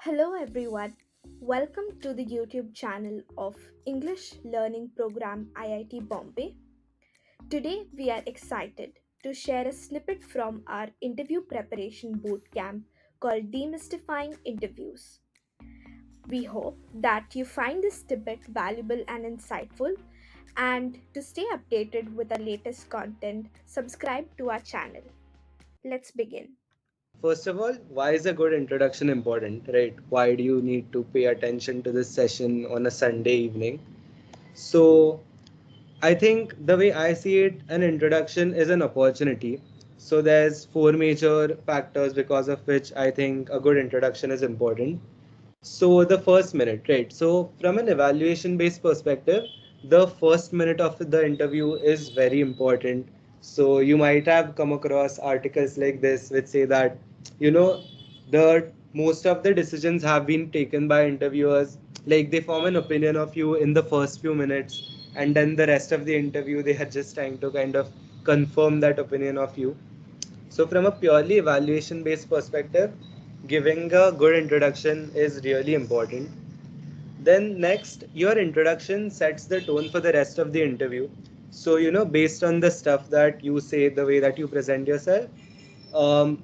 Hello everyone. Welcome to the YouTube channel of English Learning Program IIT Bombay. Today we are excited to share a snippet from our interview preparation bootcamp called Demystifying Interviews. We hope that you find this snippet valuable and insightful, and to stay updated with our latest content, subscribe to our channel. Let's begin. First of all, why is a good introduction important, right? Why do you need to pay attention to this session on a Sunday evening? So, I think the way I see it, an introduction is an opportunity. So, there's four major factors because of which I think a good introduction is important. So, the first minute, right? So, from an evaluation based perspective, the first minute of the interview is very important. So, you might have come across articles like this which say that, you know, the most of the decisions have been taken by interviewers, like they form an opinion of you in the first few minutes, and then the rest of the interview, they are just trying to kind of confirm that opinion of you. So, from a purely evaluation based perspective, giving a good introduction is really important. Then, next, your introduction sets the tone for the rest of the interview. So, based on the stuff that you say, the way that you present yourself,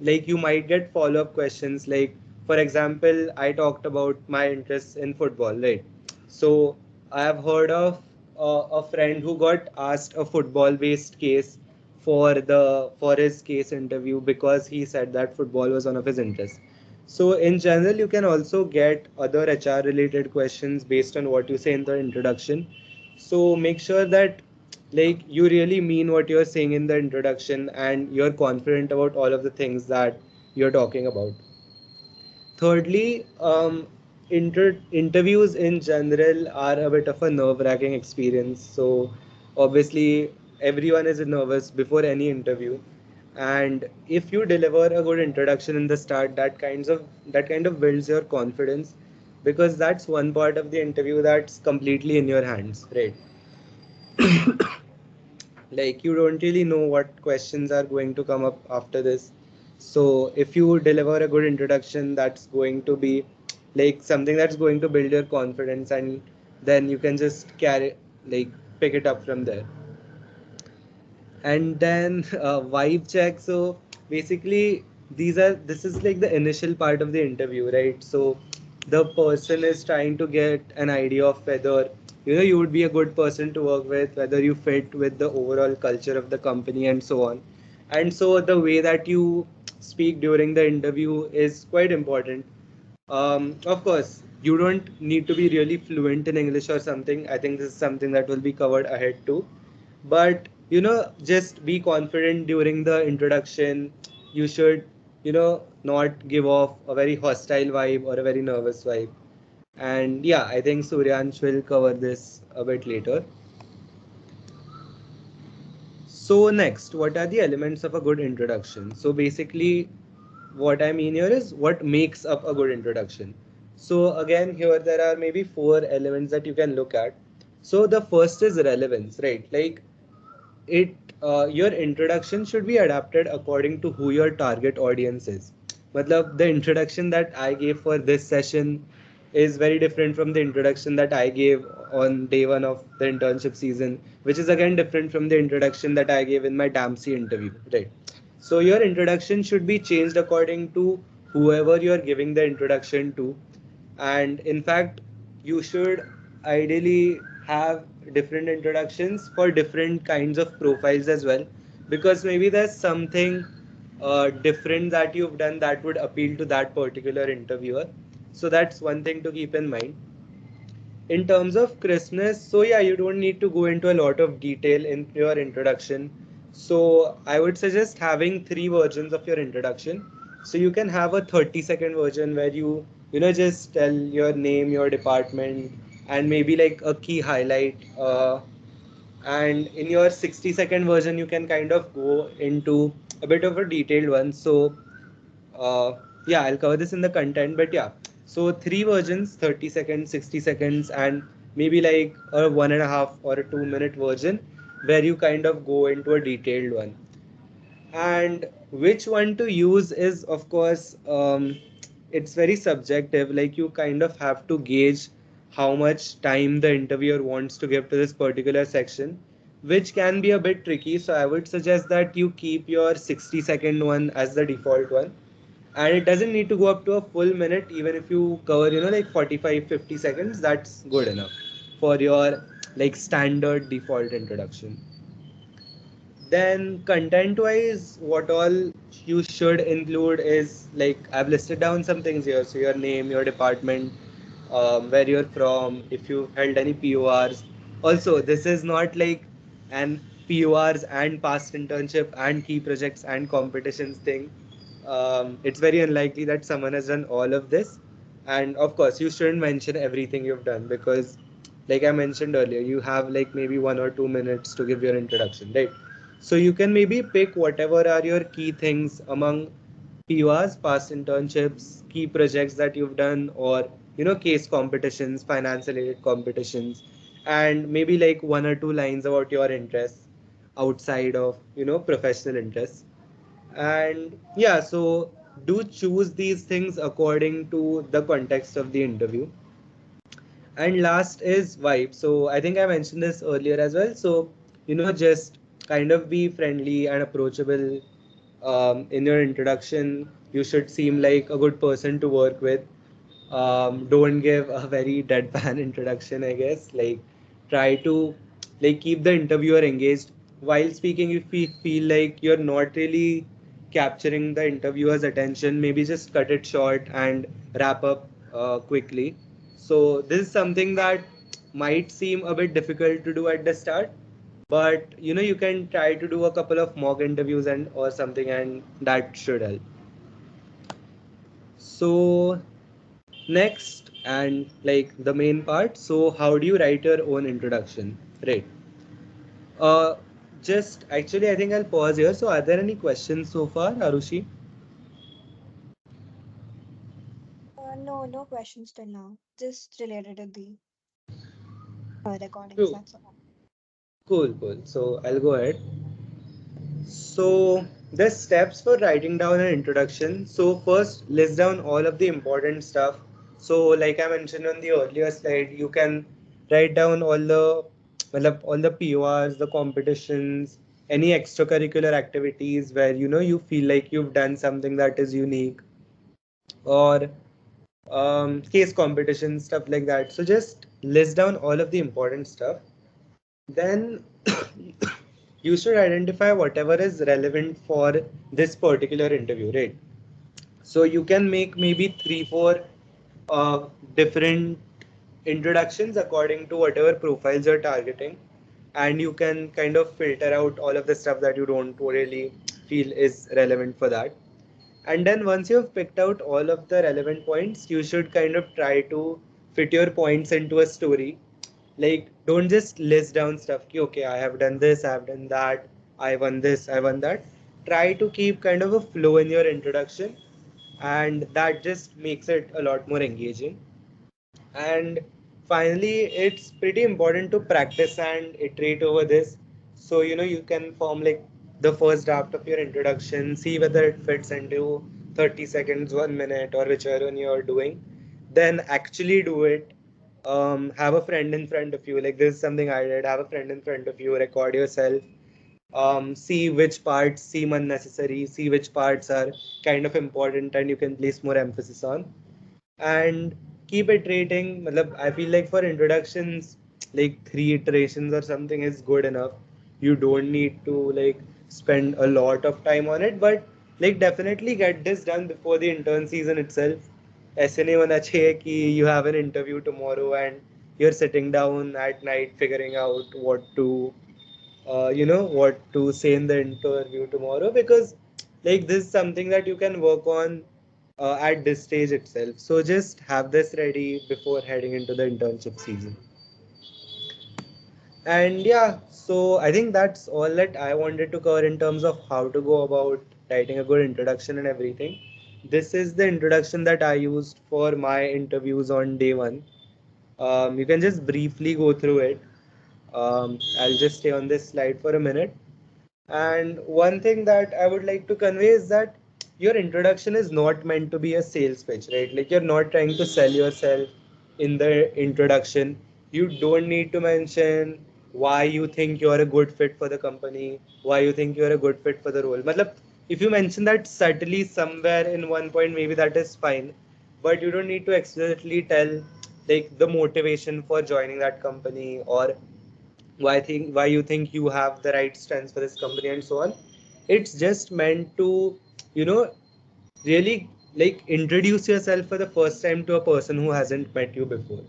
like you might get follow up questions. Like, for example, I talked about my interests in football, right? So, I have heard of a friend who got asked a football based case for his case interview because he said that football was one of his interests. So in general, you can also get other HR related questions based on what you say in the introduction. So make sure that like you really mean what you're saying in the introduction and you're confident about all of the things that you're talking about. Thirdly, interviews in general are a bit of a nerve-wracking experience. So obviously, everyone is nervous before any interview, and if you deliver a good introduction in the start, that kind of builds your confidence, because that's one part of the interview that's completely in your hands, right? Like you don't really know what questions are going to come up after this. So if you deliver a good introduction, that's going to be like something that's going to build your confidence, and then you can just carry, like, pick it up from there. And then vibe check. So basically, this is like the initial part of the interview, right? So the person is trying to get an idea of whether you would be a good person to work with, whether you fit with the overall culture of the company, and so on. And so the way that you speak during the interview is quite important. Of course, you don't need to be really fluent in English or something. I think this is something that will be covered ahead too. But just be confident during the introduction. You should, not give off a very hostile vibe or a very nervous vibe. And yeah, I think Suryansh will cover this a bit later. So next, what are the elements of a good introduction? So basically, what I mean here is what makes up a good introduction. So again, here there are maybe four elements that you can look at. So the first is relevance, right? Like it your introduction should be adapted according to who your target audience is. Matlab, the introduction that I gave for this session is very different from the introduction that I gave on day one of the internship season, which is again different from the introduction that I gave in my Dempsey interview, right? So your introduction should be changed according to whoever you're giving the introduction to. And in fact, you should ideally have different introductions for different kinds of profiles as well, because maybe there's something different that you've done that would appeal to that particular interviewer. So that's one thing to keep in mind. In terms of crispness, so yeah, you don't need to go into a lot of detail in your introduction. So I would suggest having three versions of your introduction. So you can have a 30-second version where you just tell your name, your department, and maybe like a key highlight, and in your 60-second version you can kind of go into a bit of a detailed one. So uh, yeah, I'll cover this in the content, but yeah. So three versions: 30 seconds, 60 seconds, and maybe like a 1.5 or a 2 minute version where you kind of go into a detailed one. And which one to use is, of course, it's very subjective. Like you kind of have to gauge how much time the interviewer wants to give to this particular section, which can be a bit tricky. So I would suggest that you keep your 60-second one as the default one, and it doesn't need to go up to a full minute. Even if you cover, like 45-50 seconds, that's good enough for your like standard default introduction. Then content wise, what all you should include is like I've listed down some things here. So your name, your department, where you're from, if you held any PORs. Also, this is not like an PORs and past internship and key projects and competitions thing. It's very unlikely that someone has done all of this. And of course, you shouldn't mention everything you've done because, like I mentioned earlier, you have like maybe 1 or 2 minutes to give your introduction, right? So you can maybe pick whatever are your key things among PURs, past internships, key projects that you've done, or case competitions, finance related competitions, and maybe like 1 or 2 lines about your interests outside of professional interests. And yeah, so do choose these things according to the context of the interview. And last is vibe. So I think I mentioned this earlier as well. So, just kind of be friendly and approachable in your introduction. You should seem like a good person to work with. Don't give a very deadpan introduction, I guess. Like, try to like keep the interviewer engaged while speaking. If you feel like you're not really capturing the interviewer's attention, maybe just cut it short and wrap up quickly. So this is something that might seem a bit difficult to do at the start, but you can try to do a couple of mock interviews and or something, and that should help. So next, and like the main part, so how do you write your own introduction, right? uh just actually, I think I'll pause here. So are there any questions so far, Arushi? No, no questions till now. Just related to the recordings, True. that's all. Cool. So I'll go ahead. So the steps for writing down an introduction. So first, list down all of the important stuff. So like I mentioned on the earlier slide, you can write down all the PORs, the competitions, any extracurricular activities where you feel like you've done something that is unique, or case competitions, stuff like that. So just list down all of the important stuff. Then you should identify whatever is relevant for this particular interview, right? So you can make maybe 3 4 uh, different introductions according to whatever profiles you're targeting, and you can kind of filter out all of the stuff that you don't really feel is relevant for that. And then once you've picked out all of the relevant points, you should kind of try to fit your points into a story. Like, don't just list down stuff. Okay, I have done this, I have done that, I won this, I won that. Try to keep kind of a flow in your introduction, and that just makes it a lot more engaging. And finally, it's pretty important to practice and iterate over this. So you can form like the first draft of your introduction, see whether it fits into 30 seconds, 1 minute, or whichever one you're doing. Then actually do it. Have a friend in front of you. Like, this is something I did. Have a friend in front of you, record yourself. See which parts seem unnecessary, see which parts are kind of important and you can place more emphasis on, and keep iterating. Matlab, I feel like for introductions, like 3 iterations or something is good enough. You don't need to like spend a lot of time on it, but like definitely get this done before the intern season itself. ऐसे नहीं होना चाहिए कि you have an interview tomorrow and you're sitting down at night figuring out what to say in the interview tomorrow, because like this is something that you can work on at this stage itself. So just have this ready before heading into the internship season. And yeah, so I think that's all that I wanted to cover in terms of how to go about writing a good introduction and everything. This is the introduction that I used for my interviews on day one. You can just briefly go through it. I'll just stay on this slide for a minute. And one thing that I would like to convey is that your introduction is not meant to be a sales pitch, right? Like you're not trying to sell yourself in the introduction. You don't need to mention why you think you're a good fit for the company, why you think you're a good fit for the role. Matlab, if you mention that subtly somewhere in one point, maybe that is fine, but you don't need to explicitly tell like the motivation for joining that company, or why you think you have the right strengths for this company and so on. It's just meant to, you know, really like introduce yourself for the first time to a person who hasn't met you before.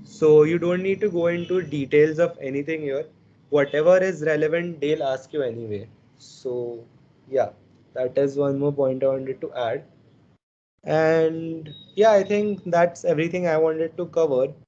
So you don't need to go into details of anything here. Whatever is relevant, they'll ask you anyway. So yeah, that is one more point I wanted to add. And yeah, I think that's everything I wanted to cover.